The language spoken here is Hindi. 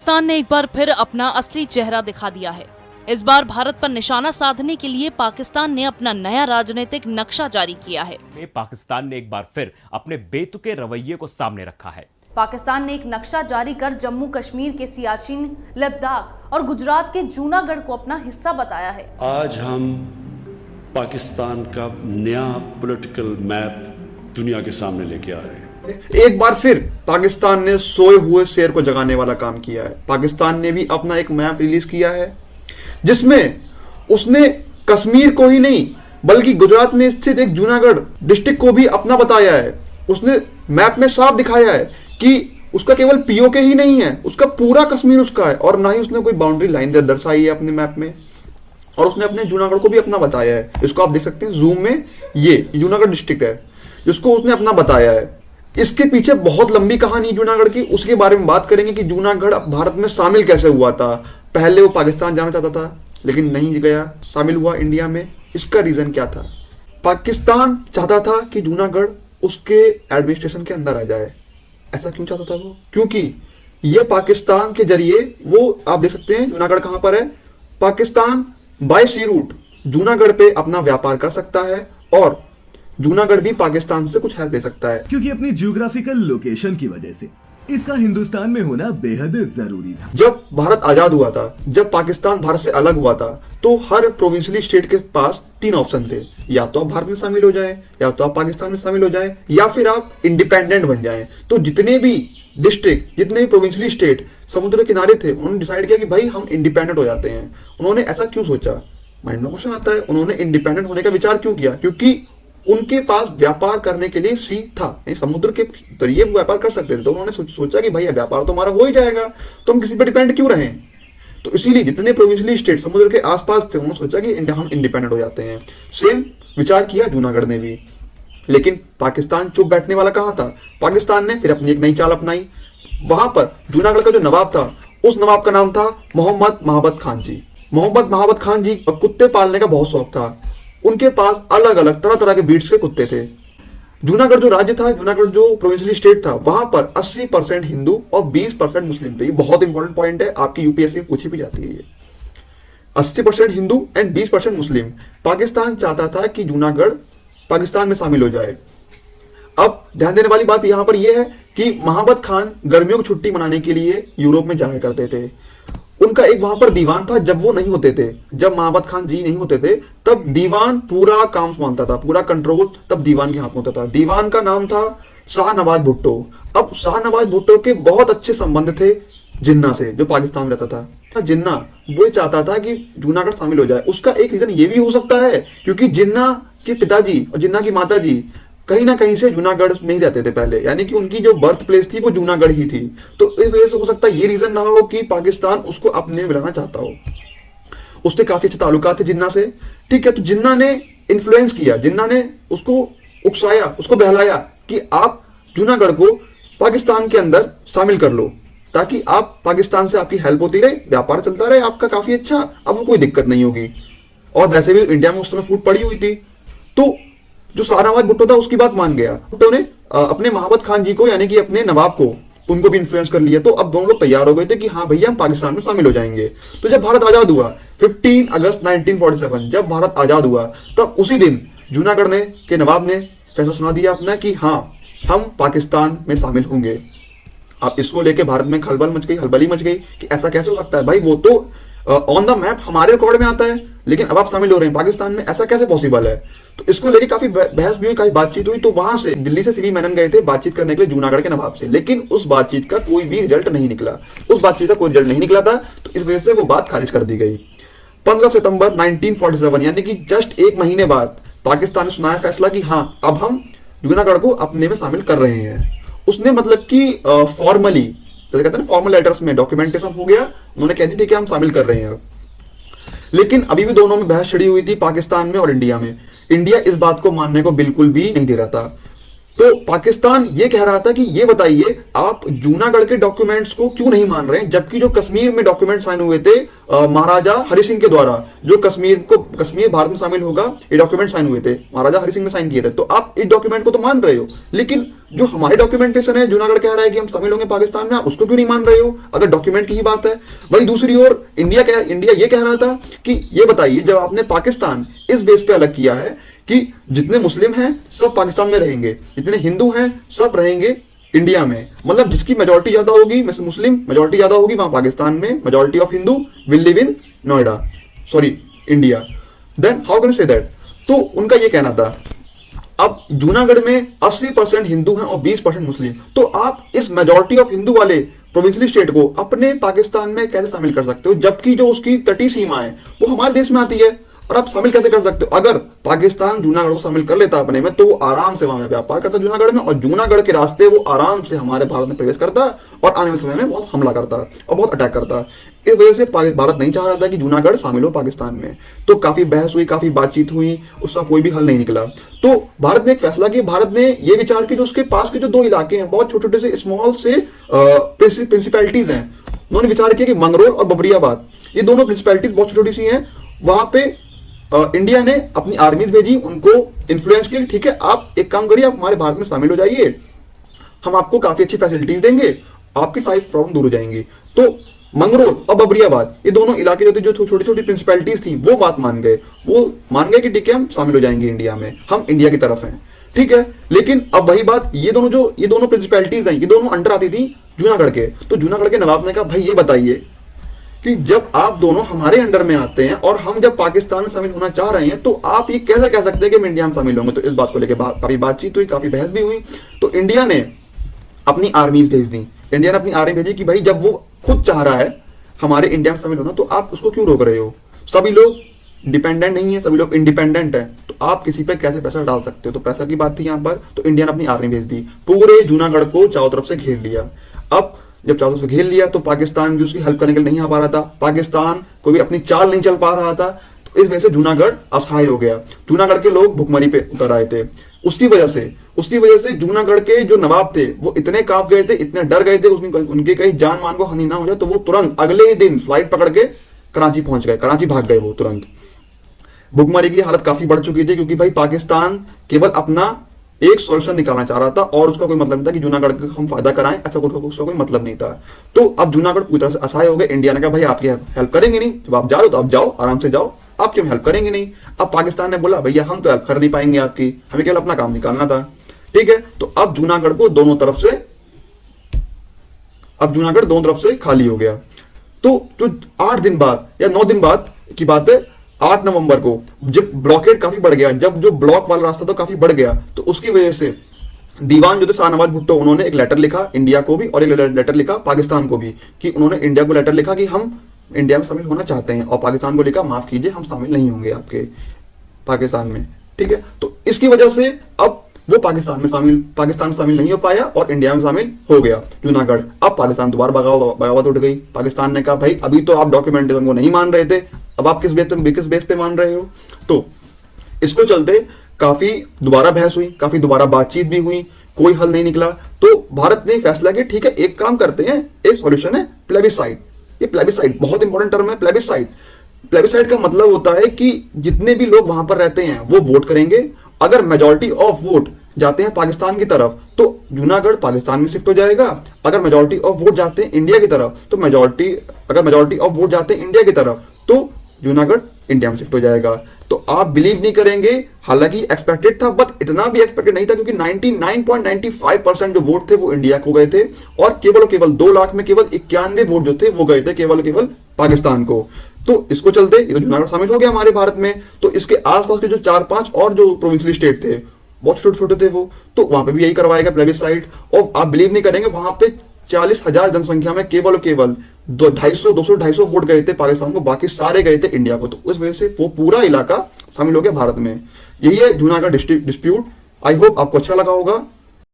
पाकिस्तान ने एक बार फिर अपना असली चेहरा दिखा दिया है। इस बार भारत पर निशाना साधने के लिए पाकिस्तान ने अपना नया राजनीतिक नक्शा जारी किया है। पाकिस्तान ने एक बार फिर अपने बेतुके रवैये को सामने रखा है। पाकिस्तान ने एक नक्शा जारी कर जम्मू कश्मीर के सियाचिन, लद्दाख और गुजरात के जूनागढ़ को अपना हिस्सा बताया है। आज हम पाकिस्तान का नया पॉलिटिकल मैप दुनिया के सामने लेके आ रहे हैं। एक बार फिर पाकिस्तान ने सोए हुए शेर को जगाने वाला काम किया है। पाकिस्तान ने भी अपना एक मैप रिलीज किया है जिसमें उसने कश्मीर को ही नहीं बल्कि गुजरात में स्थित एक जूनागढ़ डिस्ट्रिक्ट को भी अपना बताया है। उसने मैप में साफ दिखाया है कि उसका केवल पीओके ही नहीं है, उसका पूरा कश्मीर उसका है और ना ही उसने कोई बाउंड्री लाइन दर्शाई है अपने मैप में। और उसने अपने जूनागढ़ को भी अपना बताया है। इसको आप देख सकते हैं जूम में, ये जूनागढ़ डिस्ट्रिक्ट है जिसको उसने अपना बताया है। इसके पीछे बहुत लंबी कहानी जूनागढ़ की, उसके बारे में बात करेंगे कि जूनागढ़ भारत में शामिल कैसे हुआ था। पहले वो पाकिस्तान जाना चाहता था लेकिन नहीं गया, शामिल हुआ इंडिया में। इसका रीजन क्या था? पाकिस्तान चाहता था कि जूनागढ़ उसके एडमिनिस्ट्रेशन के अंदर आ जाए। ऐसा क्यों चाहता था वो? क्योंकि ये पाकिस्तान के जरिए, वो आप देख सकते हैं जूनागढ़ कहां पर है, पाकिस्तान बाय सी रूट जूनागढ़ पे अपना व्यापार कर सकता है और जूनागढ़ भी पाकिस्तान से कुछ हेल्प ले सकता है। क्योंकि अपनी जियोग्राफिकल लोकेशन की वजह से इसका हिंदुस्तान में होना बेहद जरूरी था। जब भारत आजाद हुआ था, जब पाकिस्तान भारत से अलग हुआ था, तो हर प्रोविंशियली स्टेट के पास 3 ऑप्शन थे। या तो आप भारत में शामिल हो जाएं, या तो आप पाकिस्तान में शामिल हो जाएं, या फिर आप इंडिपेंडेंट बन जाएं। तो जितने भी डिस्ट्रिक्ट, जितने भी प्रोविंशियली स्टेट समुद्र किनारे थे, उन्होंने डिसाइड किया कि भाई हम इंडिपेंडेंट हो जाते हैं। उन्होंने ऐसा क्यों सोचा? माइंड में क्वेश्चन आता है, उन्होंने इंडिपेंडेंट होने का विचार क्यों किया? क्योंकि उनके पास व्यापार करने के लिए सी था, समुद्र के जरिए व्यापार कर सकते थे। तो उन्होंने सोचा कि भाई व्यापार तो हमारा हो ही जाएगा, तो हम किसी पर डिपेंड क्यों रहें। तो इसीलिए जितने प्रोविंशियली स्टेट समुद्र के आसपास थे, उन्होंने सोचा कि हम इंडिपेंडेंट हो जाते हैं। सेम विचार किया जूनागढ़ ने भी। लेकिन पाकिस्तान चुप बैठने वाला कहां था? पाकिस्तान ने फिर अपनी एक नई चाल अपनाई। वहां पर जूनागढ़ का जो नवाब था, उस नवाब का नाम था मोहम्मद महाबत खान जी। मोहम्मद महाबत खान जी को कुत्ते पालने का बहुत शौक था। उनके पास अलग अलग तरह तरह के ब्रीड्स के कुत्ते थे। जूनागढ़ जो राज्य था, जूनागढ़ जो प्रोविंशियली स्टेट था, वहां पर 80% हिंदू और 20% मुस्लिम थे। ये बहुत इंपॉर्टेंट पॉइंट है, आपकी यूपीएससी में पूछी भी जाती है ये। 80% हिंदू एंड 20% मुस्लिम। पाकिस्तान चाहता था कि जूनागढ़ पाकिस्तान में शामिल हो जाए। अब ध्यान देने वाली बात यहां पर यह है कि महाबत खान गर्मियों की छुट्टी मनाने के लिए यूरोप में जाया करते थे। उनका एक वहां पर दीवान था। जब वो नहीं होते थे, जब महाबत खान जी नहीं होते थे, तब दीवान पूरा काम संभालता था, पूरा कंट्रोल तब दीवान के हाथ में होता था। दीवान का नाम था शाहनवाज भुट्टो। अब शाहनवाज भुट्टो के बहुत अच्छे संबंध थे जिन्ना से, जो पाकिस्तान में रहता था। जिन्ना वो चाहता था कि जूनागढ़ शामिल हो जाए। उसका एक रीजन ये भी हो सकता है क्योंकि जिन्ना के पिताजी और जिन्ना की माता जी कहीं ना कहीं से जूनागढ़ में ही रहते थे पहले, यानी कि उनकी जो बर्थ प्लेस थी वो जूनागढ़ ही थी। तो इस वजह से हो सकता है ये रीजन रहा हो कि पाकिस्तान उसको अपने में मिलाना चाहता हो। उससे काफी अच्छे ताल्लुकात थे जिन्ना से, ठीक है। तो जिन्ना ने इन्फ्लुएंस किया, जिन्ना ने उसको उकसाया, उसको बहलाया कि आप जूनागढ़ को पाकिस्तान के अंदर शामिल कर लो ताकि आप पाकिस्तान से आपकी हेल्प होती रहे, व्यापार चलता रहे आपका काफी अच्छा, अब कोई दिक्कत नहीं होगी। और वैसे भी इंडिया में उस समय फूट पड़ी हुई थी। तो जो शाहनवाज भुट्टो था उसकी बात मान गया। भुट्टो ने अपने महाबत खान जी को, यानी कि अपने नवाब को, उनको भी इन्फ्लुएंस कर लिया। तो अब दोनों लोग तैयार हो गए थे कि हाँ भैया हम पाकिस्तान में शामिल हो जाएंगे। तो जब भारत आजाद हुआ 15 अगस्त 1947, जब भारत आजाद हुआ तब उसी दिन जूनागढ़ ने के नवाब ने फैसला सुना दिया अपना कि हाँ हम पाकिस्तान में शामिल होंगे। अब इसको लेके भारत में हलबली मच गई कि ऐसा कैसे हो सकता है भाई, वो तो ऑन द मैप हमारे रिकॉर्ड में आता है, लेकिन अब आप शामिल हो रहे हैं पाकिस्तान में, ऐसा कैसे पॉसिबल है? तो इसको लेके काफी बहस भी हुई, काफी बातचीत हुई। तो वहां से दिल्ली से सीवी मेनन गए थे बातचीत करने के लिए जूनागढ़ के नवाब से, लेकिन उस बातचीत का कोई भी रिजल्ट नहीं निकला। तो इस वजह से वो बात खारिज कर दी गई। 15 सितंबर 1947, यानी कि जस्ट एक महीने बाद पाकिस्तान ने सुनाया फैसला कि हाँ अब हम जूनागढ़ को अपने में शामिल कर रहे हैं। उसने मतलब कि फॉर्मली, जैसे कहते हैं फॉर्मल लेटर्स में डॉक्यूमेंटेशन हो गया, उन्होंने कह दी ठीक है हम शामिल कर रहे हैं। लेकिन अभी भी दोनों में बहस छिड़ी हुई थी, पाकिस्तान में और इंडिया में। इंडिया इस बात को मानने को बिल्कुल भी नहीं दे रहा था। तो पाकिस्तान ये कह रहा था कि ये बताइए आप जूनागढ़ के डॉक्यूमेंट्स को क्यों नहीं मान रहे हैं, जबकि जो कश्मीर में डॉक्यूमेंट साइन हुए थे महाराजा हरि सिंह के द्वारा, जो कश्मीर भारत में शामिल होगा, ये डॉक्यूमेंट साइन हुए थे, महाराजा हरि सिंह ने साइन किए थे। तो आप इस डॉक्यूमेंट को तो मान रहे हो, लेकिन जो हमारे डॉक्यूमेंटेशन है, जूनागढ़ कह रहा है कि हम शामिल होंगे पाकिस्तान में, आप उसको क्यों नहीं मान रहे हो अगर डॉक्यूमेंट की ही बात है। वही दूसरी ओर इंडिया ये कह रहा था कि ये बताइए जब आपने पाकिस्तान इस बेस पे अलग किया है कि जितने मुस्लिम हैं सब पाकिस्तान में रहेंगे, जितने हिंदू हैं सब रहेंगे इंडिया में, मतलब जिसकी मेजॉरिटी ज्यादा होगी, मुस्लिम मेजॉरिटी ज्यादा होगी वहां पाकिस्तान में, majority of Hindu will live in Noida, sorry India, then how can you say that. तो उनका ये कहना था अब जूनागढ़ में 80% हिंदू हैं और 20% मुस्लिम, तो आप इस मेजॉरिटी ऑफ हिंदू वाले प्रोविंशियल स्टेट को अपने पाकिस्तान में कैसे शामिल कर सकते हो, जबकि जो उसकी तटीय सीमा है वो हमारे देश में आती है, और आप शामिल कैसे कर सकते हो। अगर पाकिस्तान जूनागढ़ को शामिल कर लेता अपने में तो वो आराम से वहां व्यापार करता जूनागढ़ में, और जूनागढ़ के रास्ते वो आराम से हमारे भारत में प्रवेश करता और आने वाले समय में बहुत हमला करता और बहुत अटैक करता। इस वजह से भारत नहीं चाह रहा था कि जूनागढ़ शामिल हो पाकिस्तान में। तो काफी बहस हुई, काफी बातचीत हुई, उसका कोई भी हल नहीं निकला। तो भारत ने एक फैसला किया, भारत ने ये विचार किया जो उसके पास के जो दो इलाके हैं, बहुत छोटे छोटे से स्मॉल से प्रिंसिपैलिटीज हैं, उन्होंने विचार किया कि मंगरोल और बबरियाबाद, ये दोनों प्रिंसिपैलिटीज बहुत छोटी सी हैं, वहां पे इंडिया ने अपनी आर्मीज भेजी, उनको इन्फ्लुएंस किया, ठीक है आप एक काम करिए, आप हमारे भारत में शामिल हो जाइए, हम आपको काफी अच्छी फैसिलिटीज देंगे, आपकी सारी प्रॉब्लम दूर हो जाएंगी। तो मंगरोल और बबरियाबाद ये दोनों इलाके जो थे, जो छोटी छोटी प्रिंसिपैलिटीज थी, वो बात मान गए, वो मान गए कि ठीक है हम शामिल हो जाएंगे इंडिया में, हम इंडिया की तरफ हैं, ठीक है। लेकिन अब वही बात, ये दोनों प्रिंसिपैलिटीज हैं, ये दोनों अंडर आती थी जूनागढ़ के। तो जूनागढ़ के नवाब ने कहा भाई ये बताइए कि जब आप दोनों हमारे अंडर में आते हैं और हम जब पाकिस्तान में शामिल होना चाह रहे हैं, तो आप ये कैसे कह सकते हैं कि हम इंडिया में शामिल होंगे। तो इस बात को लेकर काफी बातचीत हुई, काफी बहस भी हुई। तो इंडिया ने अपनी आर्मीज भेज दी, इंडिया ने अपनी आर्मी भेजी कि भाई जब वो खुद चाह रहा है हमारे इंडिया में शामिल होना, तो आप उसको क्यों रोक रहे हो। सभी लोग डिपेंडेंट नहीं है, सभी लोग इंडिपेंडेंट है, तो आप किसी पे कैसे पैसा डाल सकते हो। तो पैसा की बात थी यहाँ पर। तो इंडिया ने अपनी आर्मी भेज दी, पूरे जूनागढ़ को चारों तरफ से घेर लिया। अब जब चारों से घेर लिया तो पाकिस्तान भी उसकी हेल्प करने के लिए नहीं आ पा रहा था, पाकिस्तान को भी अपनी चाल नहीं चल पा रहा था। तो इस वजह से जूनागढ़ असहाय हो गया, जूनागढ़ के लोग भुखमरी पे उतर आए थे। उसकी वजह से जूनागढ़ के जो नवाब थे वो इतने कांप गए थे, इतने डर गए थे, उनके कहीं जान मान को हानि ना हो जाए, तो वो तुरंत अगले ही दिन फ्लाइट पकड़ के कराची पहुंच गए, कराची भाग गए वो तुरंत। भुखमरी की हालत काफी बढ़ चुकी थी, क्योंकि भाई पाकिस्तान केवल अपना एक सोल्यूशन निकालना चाह रहा था और उसका कोई मतलब नहीं था कि जूनागढ़ का हम फायदा कराएं, ऐसा उसका कोई मतलब नहीं था। तो अब जूनागढ़ पूरी तरह से असहाय हो गए। इंडिया ने कहा भाई आपकी हेल्प करेंगे नहीं, जब आप जा रहे हो तो आप जाओ, आराम से जाओ, आपकी हम हेल्प करेंगे नहीं। अब पाकिस्तान ने बोला भैया हम तो हेल्प कर नहीं पाएंगे आपकी, हमें केवल अपना काम निकालना था, ठीक है। तो अब जूनागढ़ दोनों तरफ से खाली हो गया। तो जो 8 दिन बाद या 9 दिन बाद की बात है, 8 नवंबर को जब ब्लॉकेड काफी बढ़ गया, जब जो ब्लॉक वाला रास्ता तो काफी बढ़ गया, तो उसकी वजह से दीवान जो थे शाहनवाज भुट्टो, उन्होंने एक लेटर लिखा इंडिया को भी और एक लेटर लिखा पाकिस्तान को भी, कि उन्होंने इंडिया को लेटर लिखा कि हम इंडिया में शामिल होना चाहते हैं, और पाकिस्तान को लिखा माफ कीजिए हम शामिल नहीं होंगे आपके पाकिस्तान में, ठीक है। तो इसकी वजह से अब वो पाकिस्तान शामिल नहीं हो पाया और इंडिया में शामिल हो गया जूनागढ़। अब पाकिस्तान दोबारा बगावत उठ गई। पाकिस्तान ने कहा भाई अभी तो आप डॉक्यूमेंटेशन को नहीं मान रहे थे, अब आप किस बेस पे मान रहे हो। तो इसको चलते काफी दोबारा बहस हुई, काफी दोबारा बातचीत भी हुई, कोई हल नहीं निकला। तो भारत ने फैसला किया ठीक है एक काम करते हैं, एक सॉल्यूशन है प्लेबिसाइड। ये प्लेबिसाइड बहुत इंपॉर्टेंट टर्म है, प्लेबिसाइड का मतलब होता है कि जितने भी लोग वहां पर रहते हैं वो वोट करेंगे। अगर मेजॉरिटी ऑफ वोट जाते हैं पाकिस्तान की तरफ तो जूनागढ़ पाकिस्तान में शिफ्ट हो जाएगा। अगर मेजॉरिटी ऑफ वोट जाते हैं इंडिया की तरफ तो मेजॉरिटी ऑफ वोट जाते हैं इंडिया की तरफ तो जूनागढ़ इंडिया में शिफ्ट हो जाएगा। तो आप बिलीव नहीं करेंगे, हालांकि एक्सपेक्टेड था बट इतना भी एक्सपेक्टेड नहीं था, क्योंकि 99.95% जो वोट थे वो इंडिया को गए थे और केवल 2 लाख में केवल 91 वोट जो थे वो गए थे केवल पाकिस्तान को। तो इसको चलते ये तो जूनागढ़ शामिल हो गया हमारे भारत में। तो इसके आसपास के जो 4-5 और जो प्रोविंशियल स्टेट थे बहुत छोटे थे वो, तो वहां पे भी यही करवाएगा प्लेबिसाइड। और आप बिलीव नहीं करेंगे वहां पे 40,000 जनसंख्या में केवल 200-250 वोट गए थे पाकिस्तान को, बाकी सारे गए थे इंडिया को। तो उस वजह से वो पूरा इलाका शामिल हो गया भारत में। यही है जूनागढ़ डिस्प्यूट। आई होप आपको अच्छा लगा होगा।